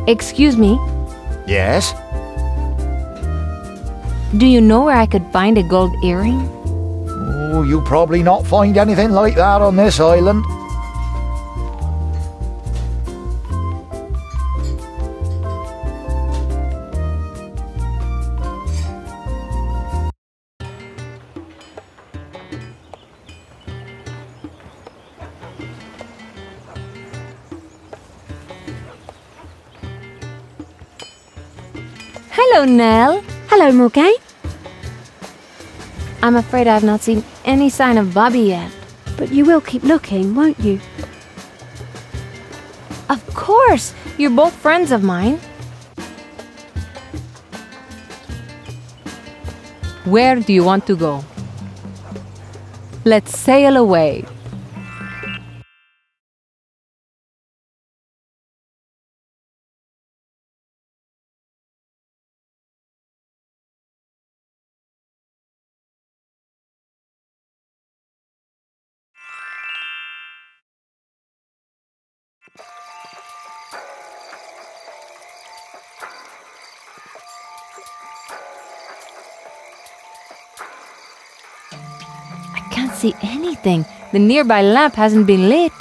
Excuse me, Yes? do you know where I could find a gold earring? Oh, you probably not find anything like that on this island. Hello, Nell. Hello, Morgane. I'm afraid I've not seen any sign of Bobby yet. But you will keep looking, won't you? Of course! You're both friends of mine. Where do you want to go? Let's sail away. I can't see anything. The nearby lamp hasn't been lit.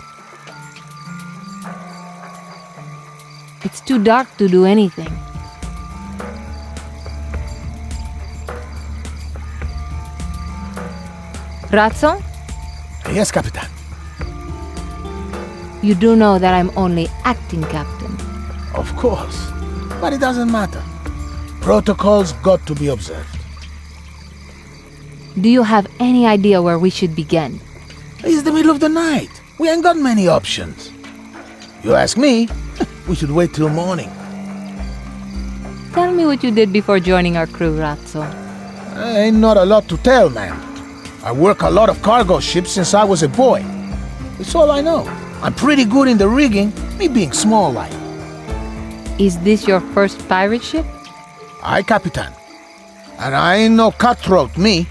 It's too dark to do anything. Razzo, Yes, Capitan. you do know that I'm only acting captain. Of course. But it doesn't matter. Protocols got to be observed. Do you have any idea where we should begin? It's the middle of the night. We ain't got many options. You ask me, we should wait till morning. Tell me what you did before joining our crew, Razzo. Ain't not a lot to tell, man. I work a lot of cargo ships since I was a boy. It's all I know. I'm pretty good in the rigging, me being small like. Is this your first pirate ship? Aye, Capitan. And I ain't no cutthroat, me.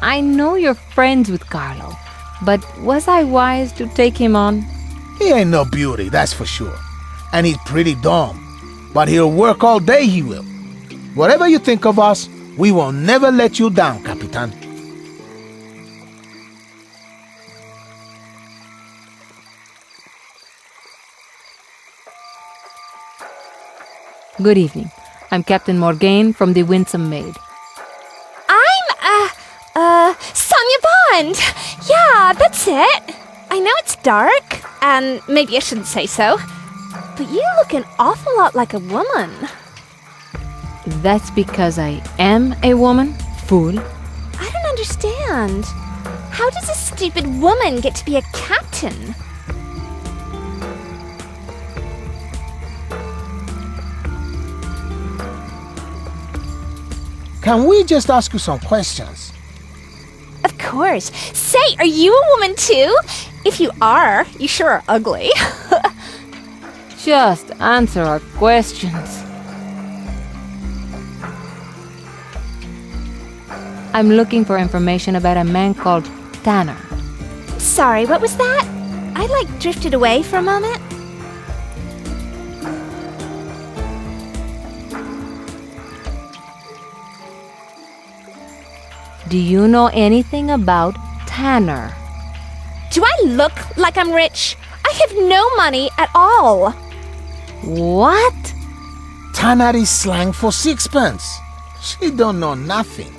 I know you're friends with Carlo, but was I wise to take him on? He ain't no beauty, that's for sure. And he's pretty dumb. But he'll work all day, he will. Whatever you think of us, we will never let you down, Capitan. Good evening. I'm Captain Morgane from the Winsome Maid. Sonia Bond! Yeah, that's it. I know it's dark, and maybe I shouldn't say so, but you look an awful lot like a woman. That's because I am a woman, fool. I don't understand. How does a stupid woman get to be a captain? Can we just ask you some questions? Of course. Say, are you a woman too? If you are, you sure are ugly. Just answer our questions. I'm looking for information about a man called Tanner. Sorry, what was that? I drifted away for a moment. Do you know anything about Tanner? Do I look like I'm rich? I have no money at all. What? Tanner is slang for sixpence. She don't know nothing.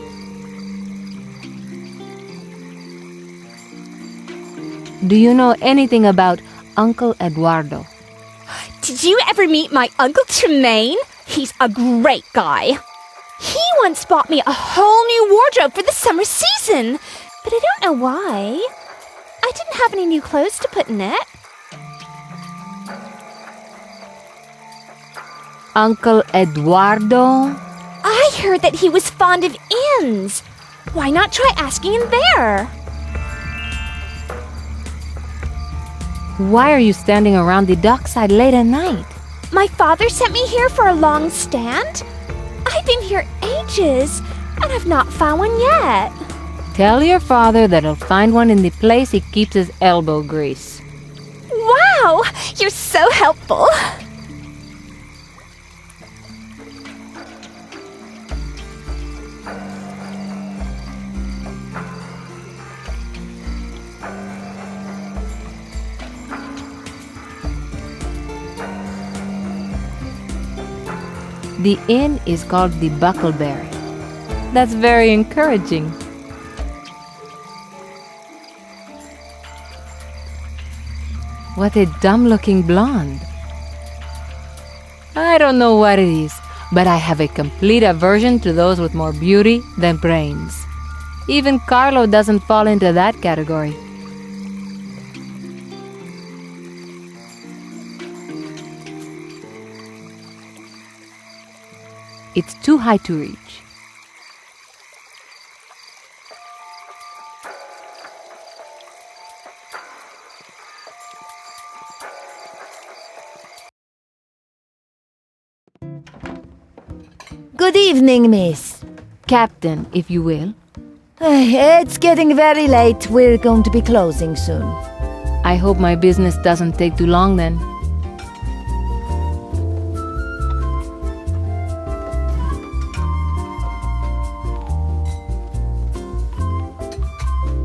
Do you know anything about Uncle Eduardo? Did you ever meet my Uncle Tremaine? He's a great guy. He once bought me a whole new wardrobe for the summer season, but I don't know why. I didn't have any new clothes to put in it. Uncle Eduardo? I heard that he was fond of inns. Why not try asking him there? Why are you standing around the dockside late at night? My father sent me here for a long stand. I've been here ages, and I've not found one yet. Tell your father that he'll find one in the place he keeps his elbow grease. Wow! Oh, you're so helpful. The inn is called the Buckleberry. That's very encouraging. What a dumb-looking blonde. I don't know what it is, but I have a complete aversion to those with more beauty than brains. Even Carlo doesn't fall into that category. It's too high to reach. Good evening, miss. Captain, if you will. It's getting very late. We're going to be closing soon. I hope my business doesn't take too long then.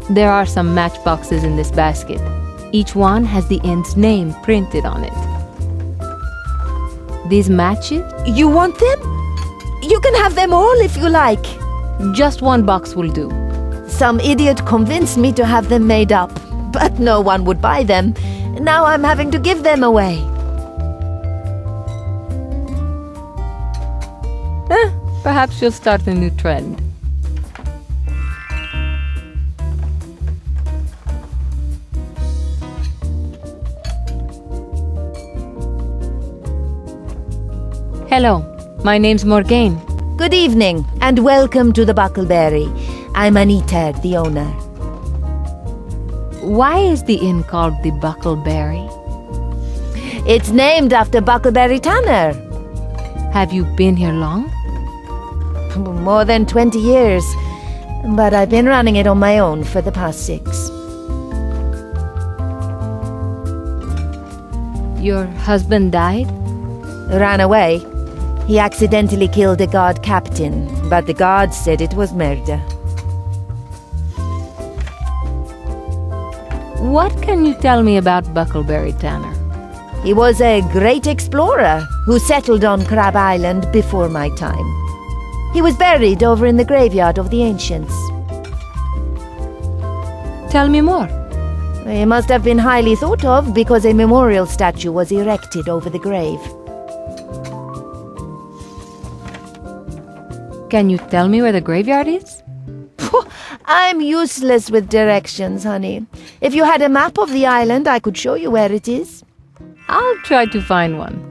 There are some matchboxes in this basket. Each one has the inn's name printed on it. These matches? You want them? You can have them all if you like. Just one box will do. Some idiot convinced me to have them made up, but no one would buy them. Now I'm having to give them away. Perhaps you'll start a new trend. Hello, my name's Morgane. Good evening, and welcome to the Buckleberry. I'm Anita, the owner. Why is the inn called the Buckleberry? It's named after Buckleberry Tanner. Have you been here long? More than 20 years, but I've been running it on my own for the past 6. Your husband died? Ran away. He accidentally killed a guard captain, but the guard said it was murder. What can you tell me about Buckleberry Tanner? He was a great explorer who settled on Crab Island before my time. He was buried over in the graveyard of the ancients. Tell me more. He must have been highly thought of because a memorial statue was erected over the grave. Can you tell me where the graveyard is? I'm useless with directions, honey. If you had a map of the island, I could show you where it is. I'll try to find one.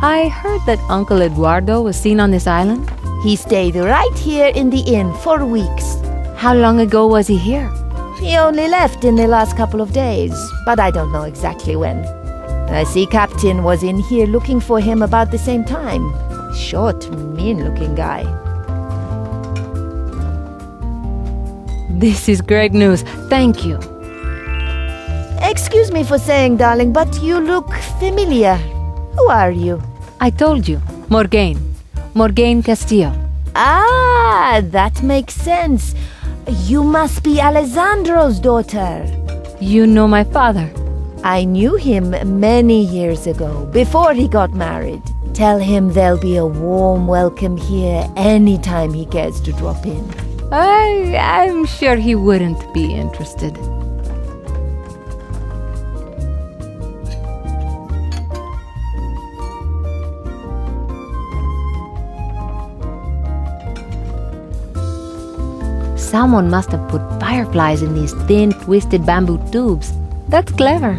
I heard that Uncle Eduardo was seen on this island. He stayed right here in the inn for weeks. How long ago was he here? He only left in the last couple of days, but I don't know exactly when. I see Captain was in here looking for him about the same time. Short, mean-looking guy. This is great news. Thank you. Excuse me for saying, darling, but you look familiar. Who are you? I told you. Morgane. Morgane Castillo. Ah, that makes sense. You must be Alessandro's daughter. You know my father. I knew him many years ago, before he got married. Tell him there'll be a warm welcome here anytime he cares to drop in. I'm sure he wouldn't be interested. Someone must have put fireflies in these thin, twisted bamboo tubes. That's clever.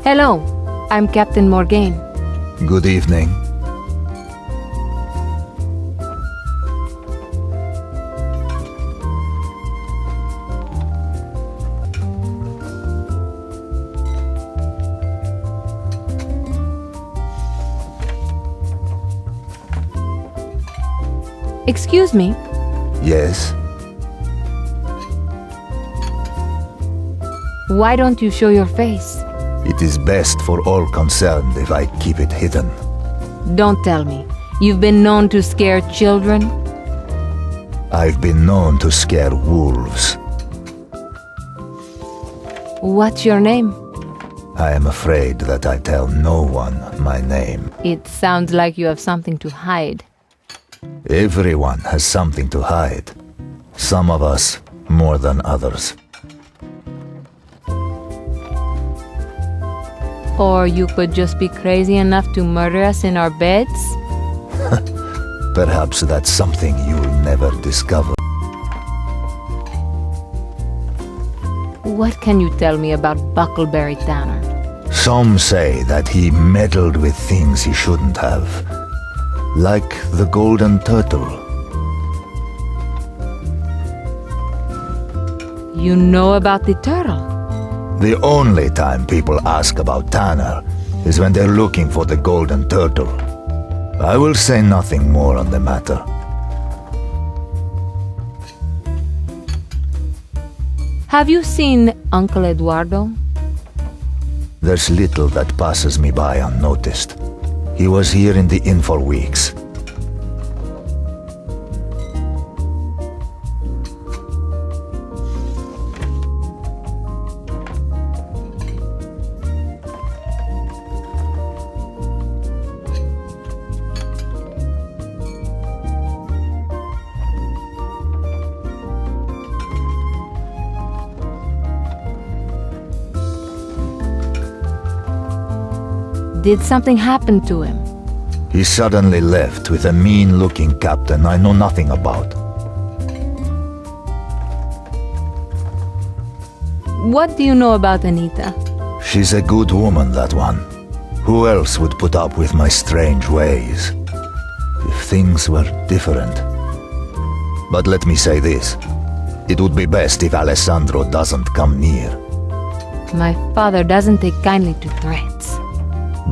Hello, I'm Captain Morgane. Good evening. Excuse me. Yes? Why don't you show your face? It is best for all concerned if I keep it hidden. Don't tell me. You've been known to scare children? I've been known to scare wolves. What's your name? I am afraid that I tell no one my name. It sounds like you have something to hide. Everyone has something to hide. Some of us more than others. Or you could just be crazy enough to murder us in our beds? Perhaps that's something you'll never discover. What can you tell me about Buckleberry Tanner? Some say that he meddled with things he shouldn't have. Like the golden turtle. You know about the turtle? The only time people ask about Tanner is when they're looking for the golden turtle. I will say nothing more on the matter. Have you seen Uncle Eduardo? There's little that passes me by unnoticed. He was here in the inn for weeks. Did something happen to him? He suddenly left with a mean-looking captain I know nothing about. What do you know about Anita? She's a good woman, that one. Who else would put up with my strange ways? If things were different. But let me say this. It would be best if Alessandro doesn't come near. My father doesn't take kindly to threats.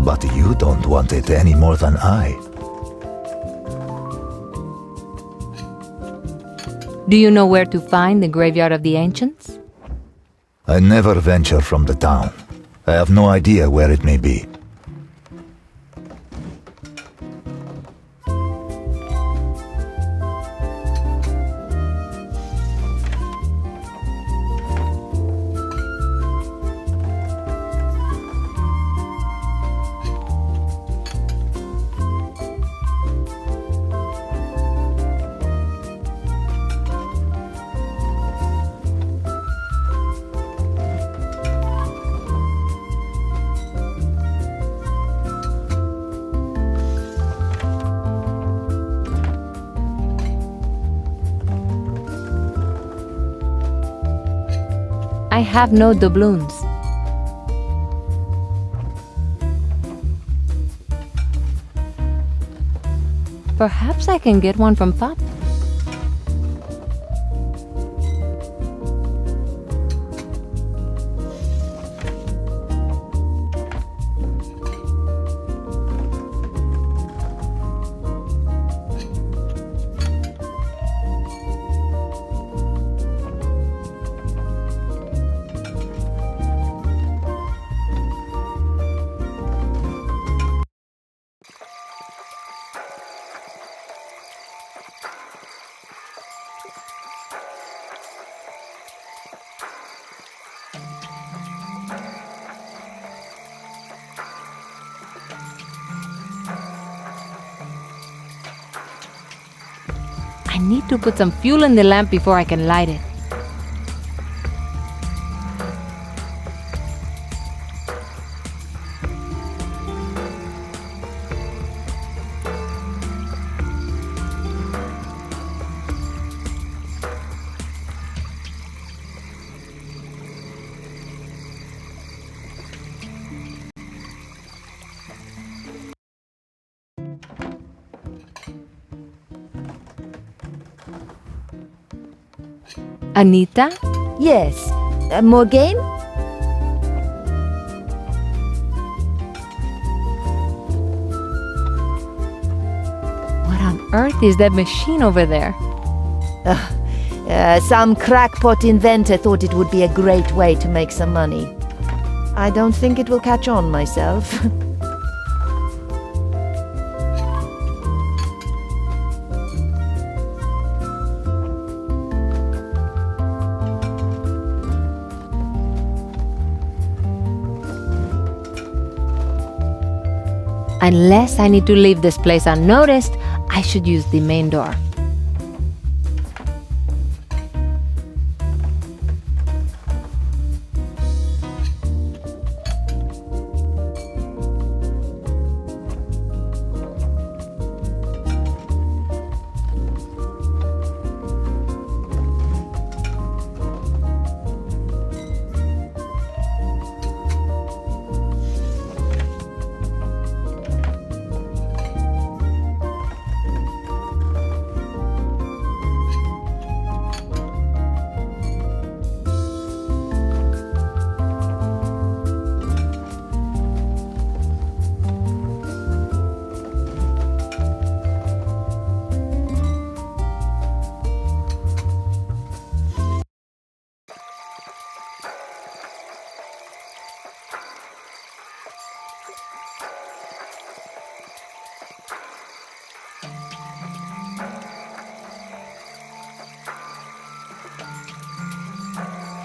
But you don't want it any more than I. Do you know where to find the Graveyard of the Ancients? I never venture from the town. I have no idea where it may be. I have no doubloons. Perhaps I can get one from Pop. I need to put some fuel in the lamp before I can light it. Anita? Yes. Morgane? What on earth is that machine over there? Some crackpot inventor thought it would be a great way to make some money. I don't think it will catch on myself. Unless I need to leave this place unnoticed, I should use the main door.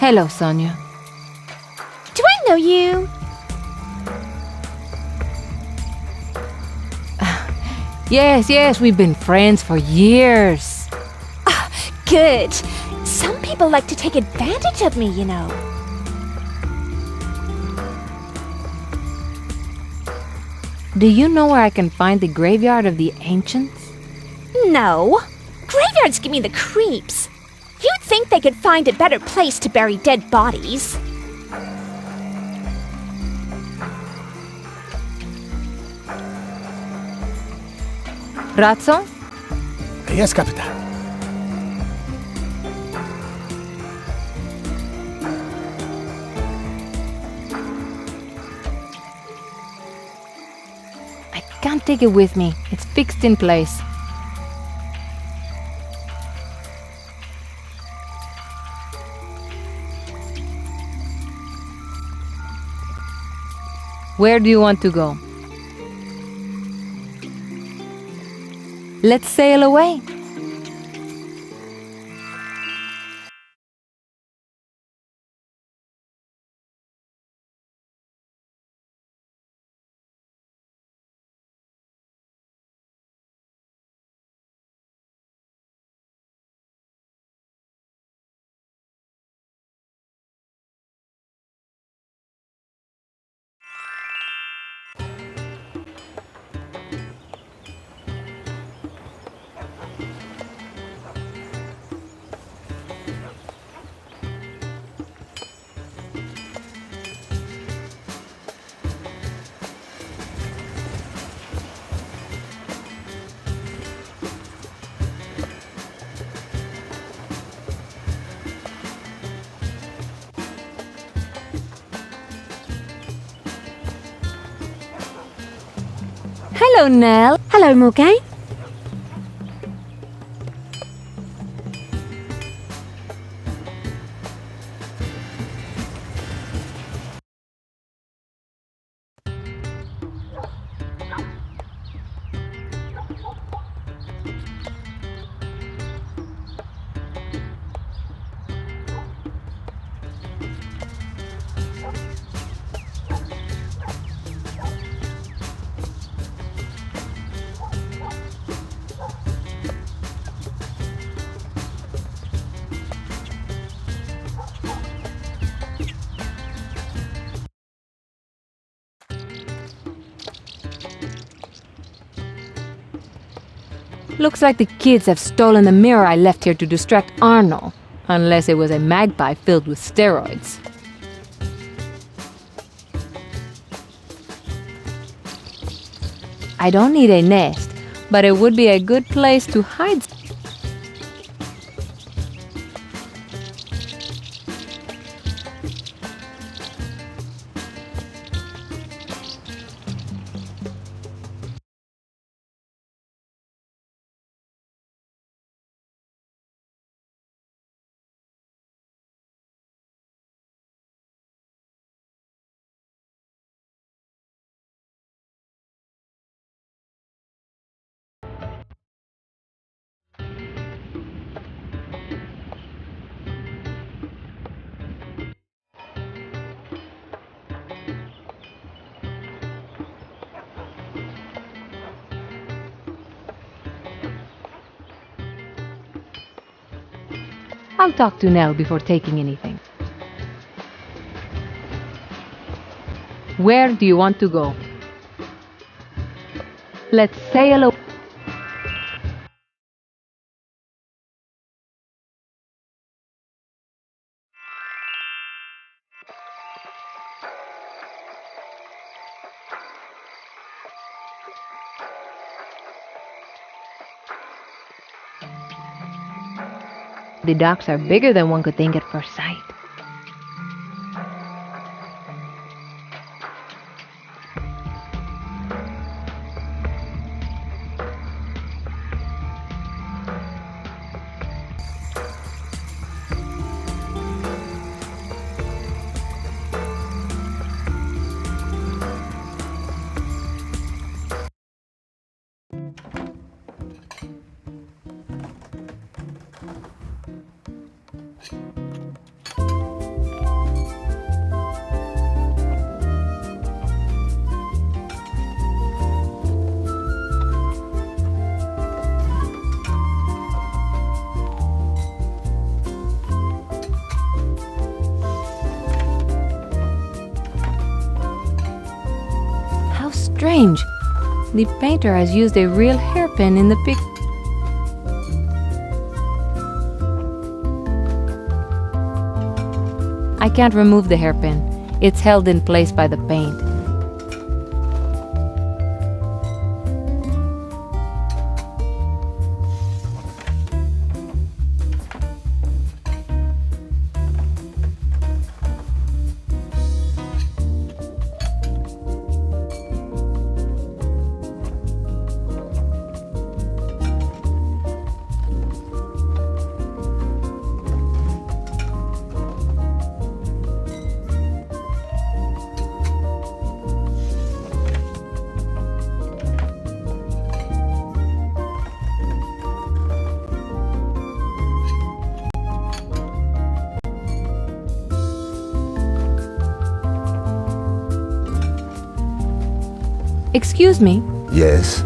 Hello, Sonia. Do I know you? Yes, we've been friends for years. Good. Some people like to take advantage of me, you know. Do you know where I can find the graveyard of the ancients? No. Graveyards give me the creeps. You'd think they could find a better place to bury dead bodies. Razzo? Yes, Capitan. I can't take it with me. It's fixed in place. Where do you want to go? Let's sail away. Hello, Nell. Hello, Morgane. Looks like the kids have stolen the mirror I left here to distract Arno. Unless it was a magpie filled with steroids. I don't need a nest, but it would be a good place to hide I'll talk to Nell before taking anything. Where do you want to go? Let's sail away. The docks are bigger than one could think at first sight. Strange. The painter has used a real hairpin in the pic. I can't remove the hairpin. It's held in place by the paint. Excuse me. Yes?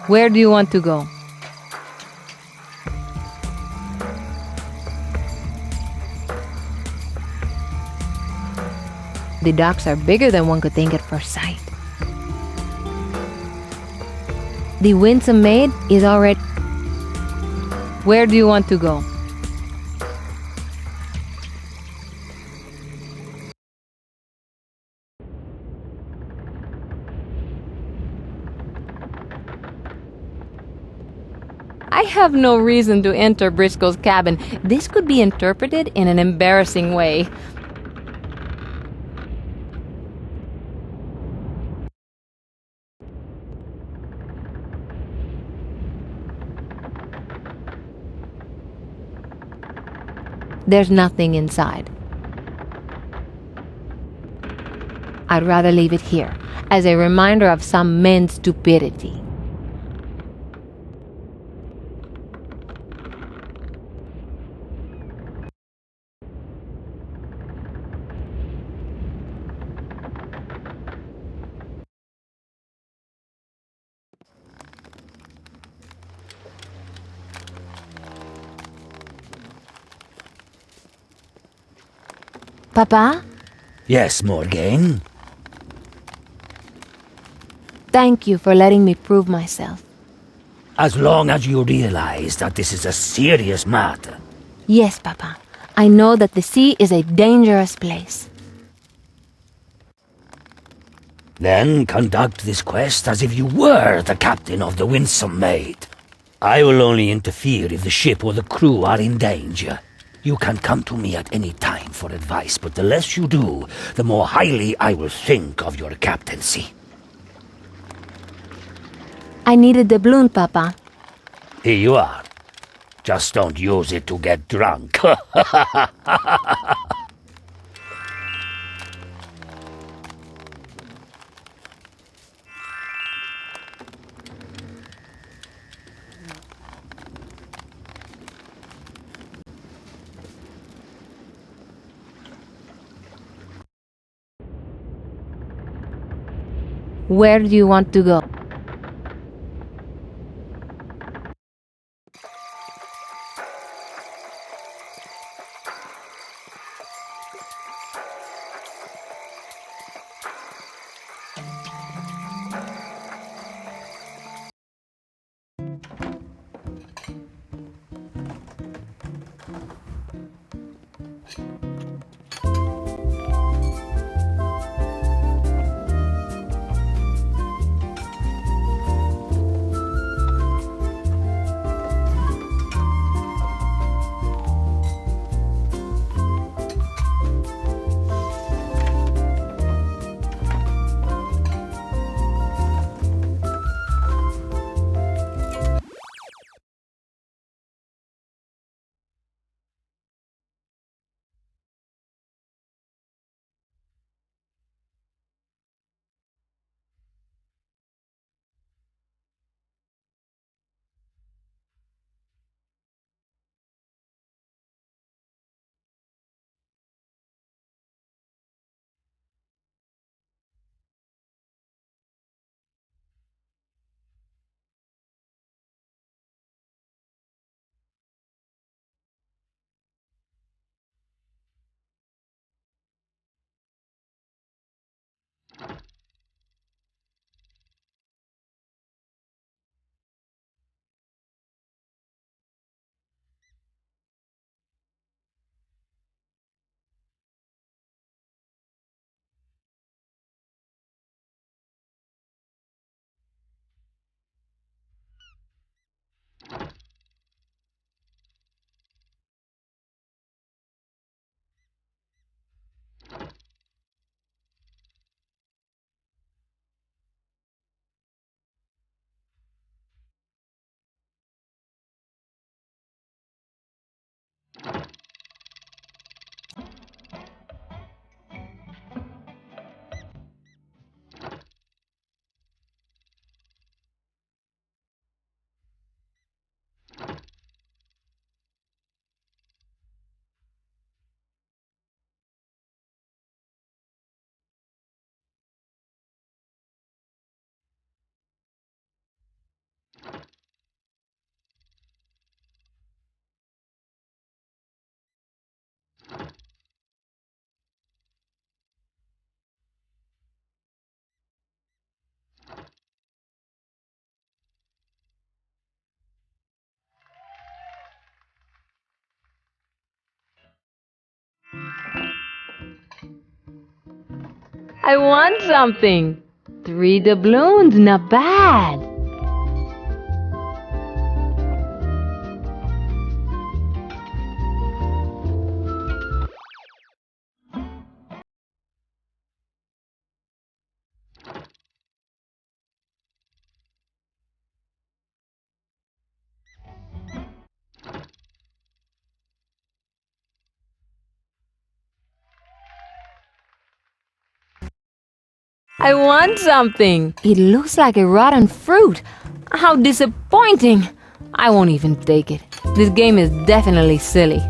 Where do you want to go? The docks are bigger than one could think at first sight. The winsome maid is already... Where do you want to go? I have no reason to enter Briscoe's cabin. This could be interpreted in an embarrassing way. There's nothing inside. I'd rather leave it here, as a reminder of some men's stupidity. Papa? Yes, Morgane? Thank you for letting me prove myself. As long as you realize that this is a serious matter. Yes, Papa. I know that the sea is a dangerous place. Then conduct this quest as if you were the captain of the Winsome Maid. I will only interfere if the ship or the crew are in danger. You can come to me at any time for advice, but the less you do, the more highly I will think of your captaincy. I needed the balloon, Papa. Here you are. Just don't use it to get drunk. Where do you want to go? I want something. 3 doubloons, not bad. I want something. It looks like a rotten fruit. How disappointing. I won't even take it. This game is definitely silly.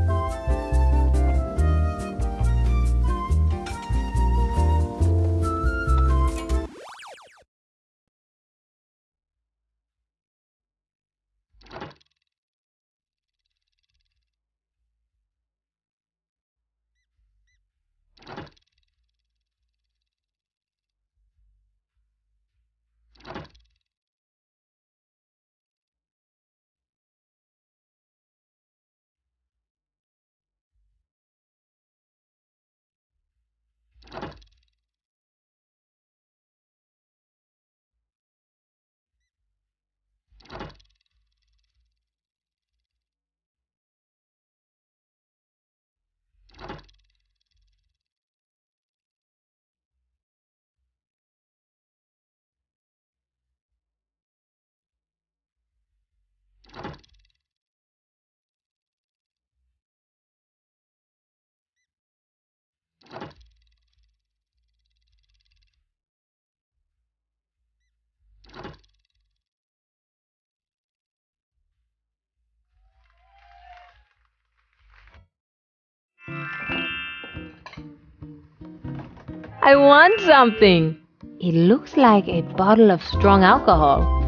I want something. It looks like a bottle of strong alcohol.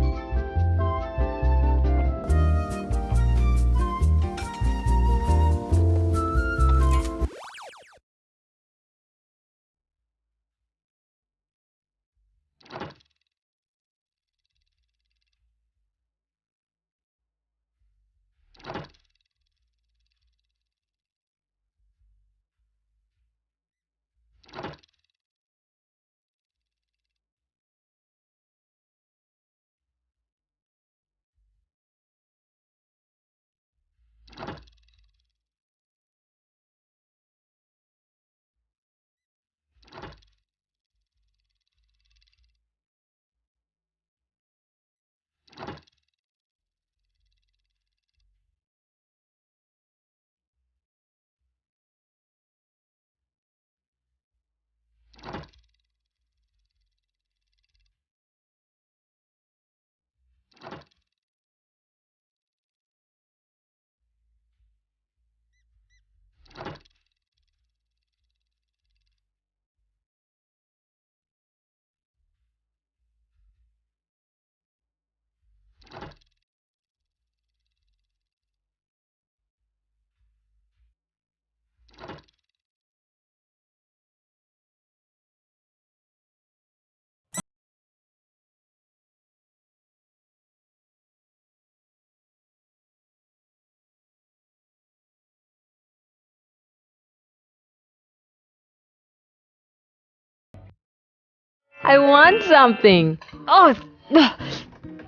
I want something. Oh,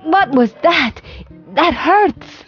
what was that? That hurts.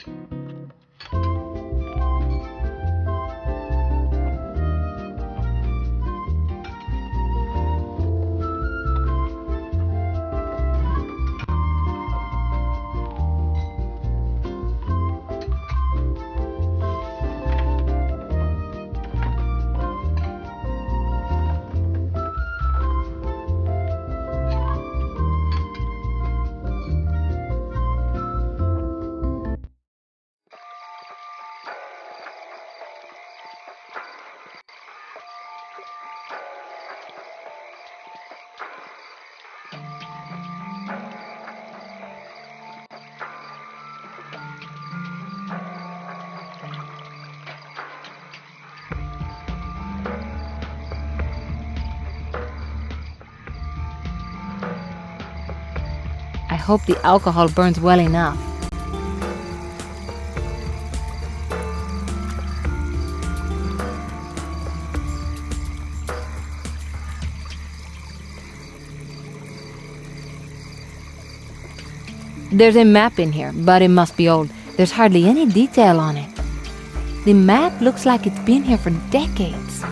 I hope the alcohol burns well enough. There's a map in here, but it must be old. There's hardly any detail on it. The map looks like it's been here for decades.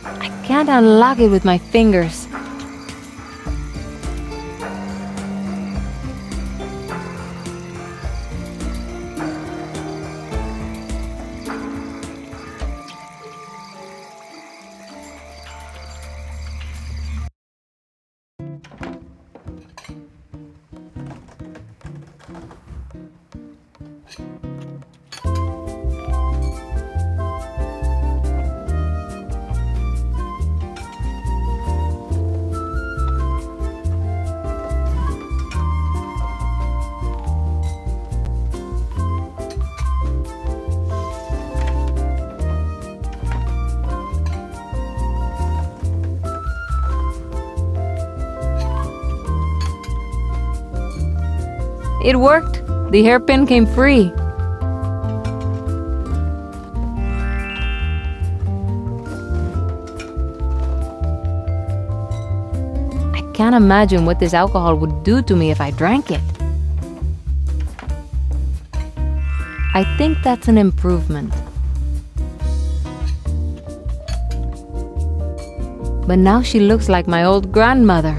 I can't unlock it with my fingers. It worked. The hairpin came free. I can't imagine what this alcohol would do to me if I drank it. I think that's an improvement. But now she looks like my old grandmother.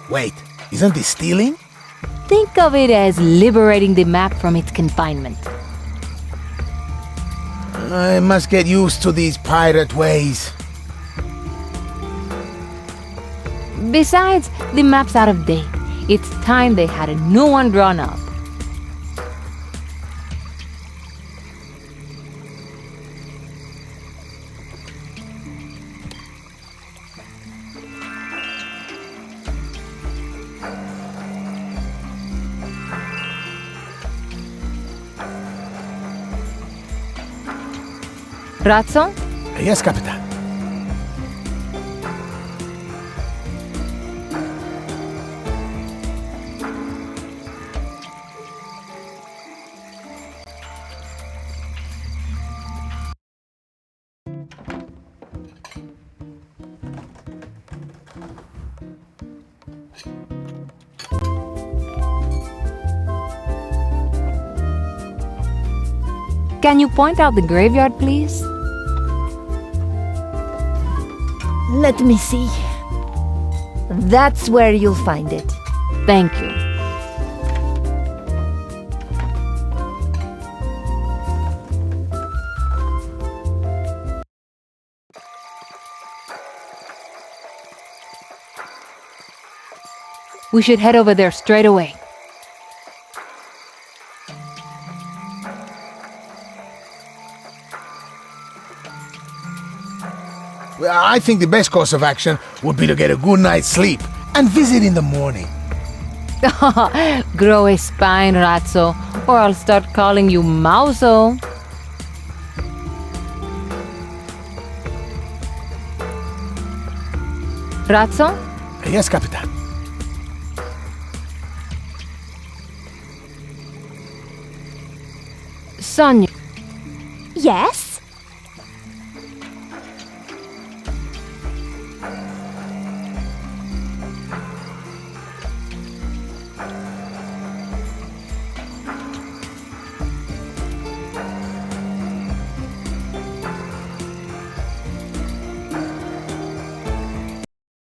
Wait, isn't this stealing? Think of it as liberating the map from its confinement. I must get used to these pirate ways. Besides, the map's out of date. It's time they had a new one drawn up. Razzo? Yes, Capitan. Can you point out the graveyard, please? Let me see. That's where you'll find it. Thank you. We should head over there straight away. Well, I think the best course of action would be to get a good night's sleep and visit in the morning. Grow a spine, Razzo, or I'll start calling you Mauso. Razzo? Yes, Capitan. Sonia. Yes?